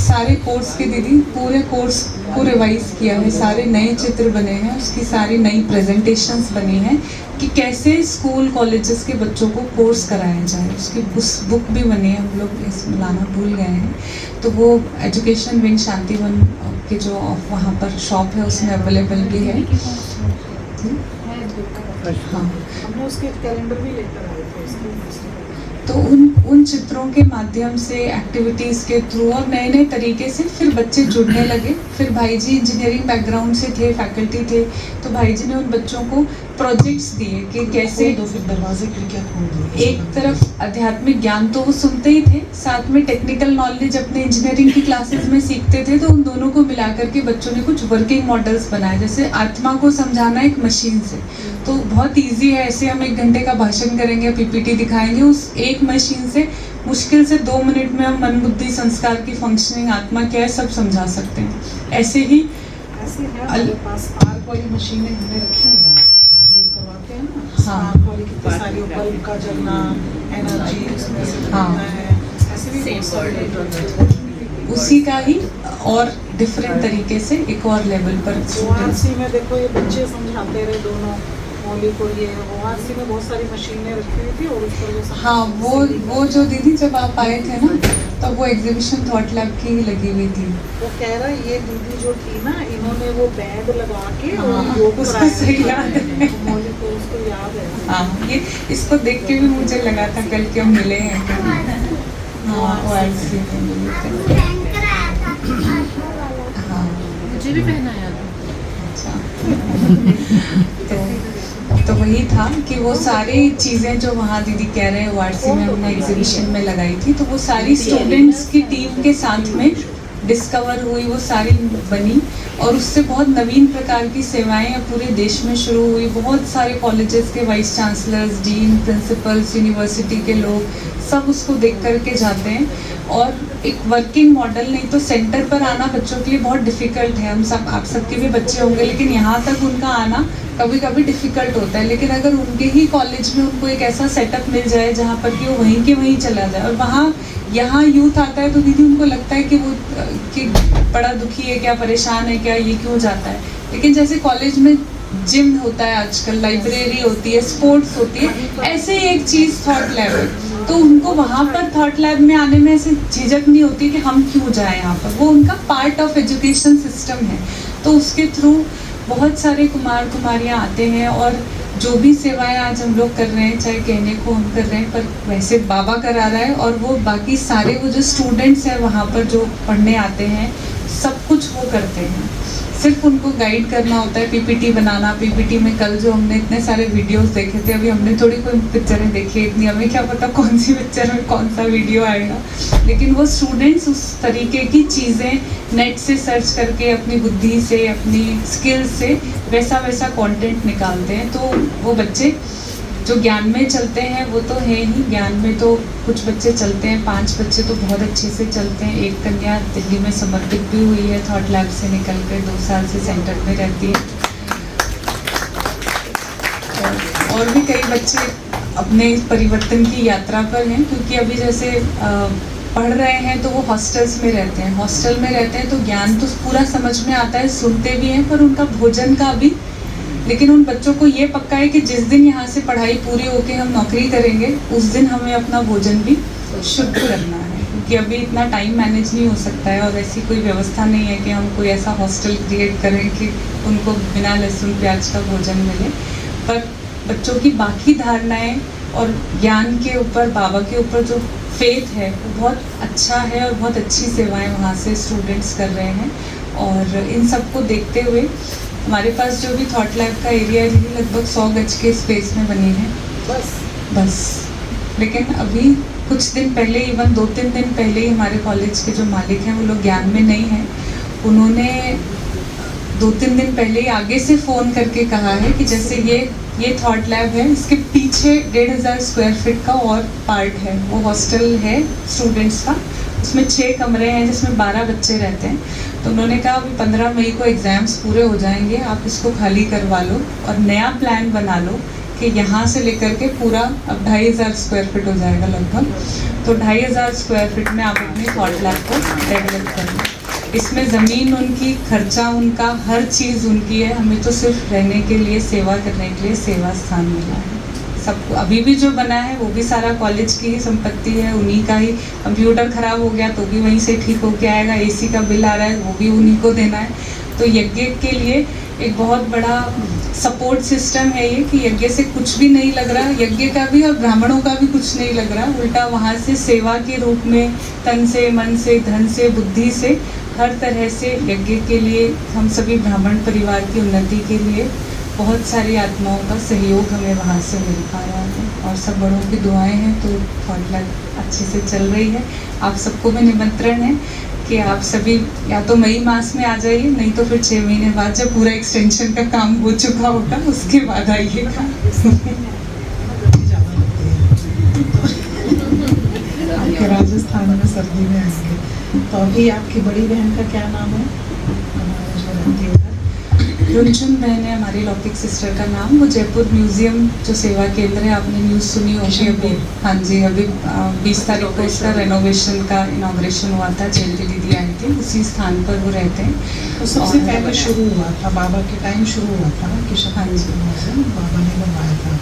सारे कोर्स के दीदी पूरे कोर्स को रिवाइज किया है, सारे नए चित्र बने हैं, उसकी सारी नई प्रेजेंटेशंस बनी हैं कि कैसे स्कूल कॉलेजेस के बच्चों को कोर्स कराया जाए। उसकी बुक भी बनी है, हम लोग इसमें लाना भूल गए हैं। तो वो एजुकेशन विंग शांतिवन के जो वहाँ पर शॉप है उसमें अवेलेबल भी है। हाँ, हमने उसके कैलेंडर भी लेकर आए थे उसके। तो उन चित्रों के माध्यम से, एक्टिविटीज़ के थ्रू और नए नए तरीके से फिर बच्चे जुड़ने लगे। फिर भाई जी इंजीनियरिंग बैकग्राउंड से थे, फैकल्टी थे, तो भाई जी ने उन बच्चों को प्रोजेक्ट्स दिए कि कैसे फिर दरवाजे खिड़कियाँ खोल दिए। एक तरफ आध्यात्मिक ज्ञान तो वो सुनते ही थे, साथ में टेक्निकल नॉलेज अपने इंजीनियरिंग की क्लासेस में सीखते थे। तो उन दोनों को मिला करके बच्चों ने कुछ वर्किंग मॉडल्स बनाए, जैसे आत्मा को समझाना एक मशीन से। तो बहुत इजी है, ऐसे हम 1 घंटे का भाषण करेंगे, पीपीटी दिखाएंगे, उस एक मशीन से मुश्किल से 2 मिनट में हम मन बुद्धि संस्कार की फंक्शनिंग, आत्मा क्या है, सब समझा सकते हैं। ऐसे है हमारे पास स्पार्क वाली मशीनें हमने रखी हुई हैं, जो करवाते हैं ना, स्पार्क वाली कितनी सारी, बल्ब का जलना, एनर्जी उसमें से निकलना है, ऐसे भी बहुत सारे उसी का ही और डिफरेंट तरीके से एक और लेवल पर ओआरसी में देखो ये बच्चे समझाते रहे दोनों मौली को। ये ओआरसी में बहुत सारी मशीनें रखी हुई थी और उस पर वो हाँ, वो जो दीदी जब आप आए थे ना, तो वो एग्जीबिशन थॉट लैब की ही लगी हुई थी। वो कह रहा है ये दीदी जो थी ना, इन्होंने वो बैंड लगा के हाँ, योग उसको सही याद है। मौली को उसको याद है। हाँ, ये इसको देख के भी मुझे लगा था कल के हम मिले हैं। हाँ, ORC में मिले थे। हाँ, मुझे भी पहनाया था। तो वही था कि वो सारी चीज़ें जो वहाँ दीदी कह रहे हैं ORC में हमने एग्जीबिशन में लगाई थी, तो वो सारी स्टूडेंट्स की टीम के साथ में डिस्कवर हुई, वो सारी बनी और उससे बहुत नवीन प्रकार की सेवाएं अब पूरे देश में शुरू हुई। बहुत सारे कॉलेजेस के vice chancellors, dean, principals, university के लोग सब उसको देख करके जाते हैं। और एक वर्किंग मॉडल, नहीं तो सेंटर पर आना बच्चों के लिए बहुत डिफ़िकल्ट है। हम सब, आप सबके भी बच्चे होंगे, लेकिन यहाँ तक उनका आना कभी कभी डिफ़िकल्ट होता है। लेकिन अगर उनके ही कॉलेज में उनको एक ऐसा सेटअप मिल जाए जहाँ पर कि वो वहीं के वहीं चला जाए, और वहाँ यहाँ यूथ आता है तो दीदी उनको लगता है कि वो कि बड़ा दुखी है क्या, परेशान है क्या, ये क्यों जाता है। लेकिन जैसे कॉलेज में जिम होता है आजकल, लाइब्रेरी होती है, स्पोर्ट्स होती है, ऐसे ही एक चीज़ थॉट लैब है। तो उनको वहाँ पर थॉट लैब में आने में ऐसे झिझक नहीं होती कि हम क्यों जाएं यहाँ पर, वो उनका पार्ट ऑफ एजुकेशन सिस्टम है। तो उसके थ्रू बहुत सारे कुमार कुमारियाँ आते हैं और जो भी सेवाएं आज हम लोग कर रहे हैं, चाहे कहने को हम कर रहे हैं पर वैसे बाबा करा रहा है, और वो बाकी सारे वो जो स्टूडेंट्स हैं वहाँ पर जो पढ़ने आते हैं, सब कुछ वो करते हैं। सिर्फ उनको गाइड करना होता है, पीपीटी बनाना। पीपीटी में कल जो हमने इतने सारे वीडियोस देखे थे, अभी हमने थोड़ी कोई पिक्चरें देखी है इतनी, हमें क्या पता कौन सी पिक्चर में कौन सा वीडियो आएगा। लेकिन वो स्टूडेंट्स उस तरीके की चीज़ें नेट से सर्च करके अपनी बुद्धि से, अपनी स्किल्स से वैसा वैसा कंटेंट निकालते हैं। तो वो बच्चे जो ज्ञान में चलते हैं वो तो है ही, ज्ञान में तो कुछ बच्चे चलते हैं, 5 बच्चे तो बहुत अच्छे से चलते हैं। एक कन्या दिल्ली में समर्पित भी हुई है, थॉट लैब से निकल कर 2 साल से सेंटर में रहती है। और भी कई बच्चे अपने परिवर्तन की यात्रा पर हैं, क्योंकि अभी जैसे पढ़ रहे हैं तो वो हॉस्टल्स में रहते हैं। हॉस्टल में रहते हैं तो ज्ञान तो पूरा समझ में आता है, सुनते भी हैं, पर उनका भोजन का भी। लेकिन उन बच्चों को ये पक्का है कि जिस दिन यहाँ से पढ़ाई पूरी होके हम नौकरी करेंगे, उस दिन हमें अपना भोजन भी शुद्ध करना है, क्योंकि अभी इतना टाइम मैनेज नहीं हो सकता है और ऐसी कोई व्यवस्था नहीं है कि हम कोई ऐसा हॉस्टल क्रिएट करें कि उनको बिना लहसुन प्याज का भोजन मिले। पर बच्चों की बाकी धारणाएं और ज्ञान के ऊपर, बाबा के ऊपर जो फेथ है वो बहुत अच्छा है और बहुत अच्छी सेवाएं वहाँ से स्टूडेंट्स कर रहे हैं। और इन सबको देखते हुए हमारे पास जो भी थॉट लैब का एरिया है दीदी लगभग 100 गज के स्पेस में बनी है बस। लेकिन अभी कुछ दिन पहले, इवन 2-3 दिन पहले ही हमारे कॉलेज के जो मालिक हैं वो लोग ज्ञान में नहीं हैं, उन्होंने 2-3 दिन पहले ही आगे से फ़ोन करके कहा है कि जैसे ये थॉट लैब है, इसके पीछे 1500 स्क्वायर फीट का और पार्ट है, वो हॉस्टल है स्टूडेंट्स का, उसमें 6 कमरे हैं जिसमें 12 बच्चे रहते हैं। तो उन्होंने कहा अभी 15 मई को एग्ज़ाम्स पूरे हो जाएंगे, आप इसको खाली करवा लो और नया प्लान बना लो कि यहाँ से लेकर के पूरा अब 2500 स्क्वायर फीट हो जाएगा लगभग। तो 2500 स्क्वायर फीट में आप अपनी थॉट लैब को डेवलप करें। इसमें ज़मीन उनकी, खर्चा उनका, हर चीज़ उनकी है। हमें तो सिर्फ रहने के लिए, सेवा करने के लिए सेवा स्थान मिला है। सबको अभी भी जो बना है वो भी सारा कॉलेज की ही संपत्ति है, उन्हीं का ही। कंप्यूटर ख़राब हो गया तो भी वहीं से ठीक होके आएगा, एसी का बिल आ रहा है वो भी उन्हीं को देना है। तो यज्ञ के लिए एक बहुत बड़ा सपोर्ट सिस्टम है ये कि यज्ञ से कुछ भी नहीं लग रहा, यज्ञ का भी और ब्राह्मणों का भी कुछ नहीं लग रहा, उल्टा वहाँ से सेवा के रूप में तन से, मन से, धन से, बुद्धि से, हर तरह से यज्ञ के लिए, हम सभी ब्राह्मण परिवार की उन्नति के लिए बहुत सारी आत्माओं का सहयोग हमें वहाँ से मिल पा रहा है और सब बड़ों की दुआएं हैं तो थॉट लैब अच्छे से चल रही है। आप सबको भी निमंत्रण है कि आप सभी या तो मई मास में आ जाइए, नहीं तो फिर 6 महीने बाद जब पूरा एक्सटेंशन का काम हो चुका होगा उसके बाद आइएगा। आपके राजस्थान में सर्दी में आएंगे तो अभी आपकी बड़ी बहन का क्या नाम है? हमारा जो रहती है रुनझुन बहन है हमारी लौकिक सिस्टर का नाम। वो जयपुर म्यूजियम जो सेवा केंद्र है, आपने न्यूज़ सुनी होगी अभी। हाँ जी, अभी 20 तारीख को इसका रेनोवेशन का इनॉग्रेशन हुआ था, जयंती दीदी आई थी, उसी स्थान पर वो रहते हैं। तो सबसे पहले शुरू हुआ था, बाबा के टाइम शुरू हुआ था ना कि हाँ जी, बाबा ने बनवाया था।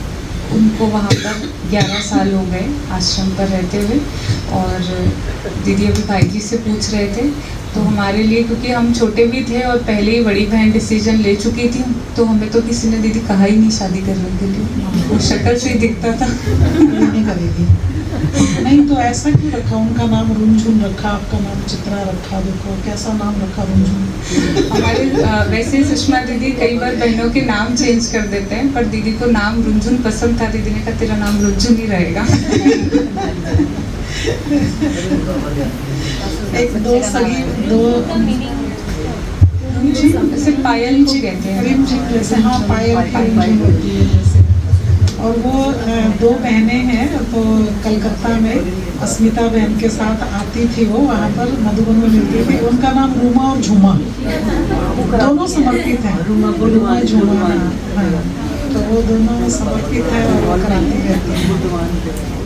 उनको वहाँ पर 11 साल हो गए आश्रम पर रहते हुए। और दीदी अभी भाई जी से पूछ रहे थे तो हमारे लिए, क्योंकि हम छोटे भी थे और पहले ही बड़ी बहन डिसीजन ले चुकी थी, तो हमें तो किसी ने दीदी कहा ही नहीं शादी करने के लिए, वो शक्ल से ही दिखता था। नहीं करेगी। नहीं तो ऐसा क्यों रखा? उनका नाम रुनझुन रखा, आपका नाम चित्रा रखा, देखो कैसा नाम रखा रुनझुन। हमारे वैसे सुषमा दीदी कई बार बहनों के नाम चेंज कर देते हैं, पर दीदी को नाम रुनझुन पसंद था। दीदी ने कहा तेरा नाम रुनझुन ही रहेगा। एक दो सगी दो सिर्फ पायल को कहते हैं, रिमझिम जैसे, हाँ पायल की रिमझिम होती है जैसे। और वो 2 बहनें हैं तो कलकत्ता में अस्मिता बहन के साथ आती थी, वो वहाँ पर मधुबन में मिलती थी। उनका नाम रूमा और झूमा, दोनों समर्पित हैं। रूमा झूमा, हाँ, तो वो दोनों समर्पित है और वो कराती रहती है।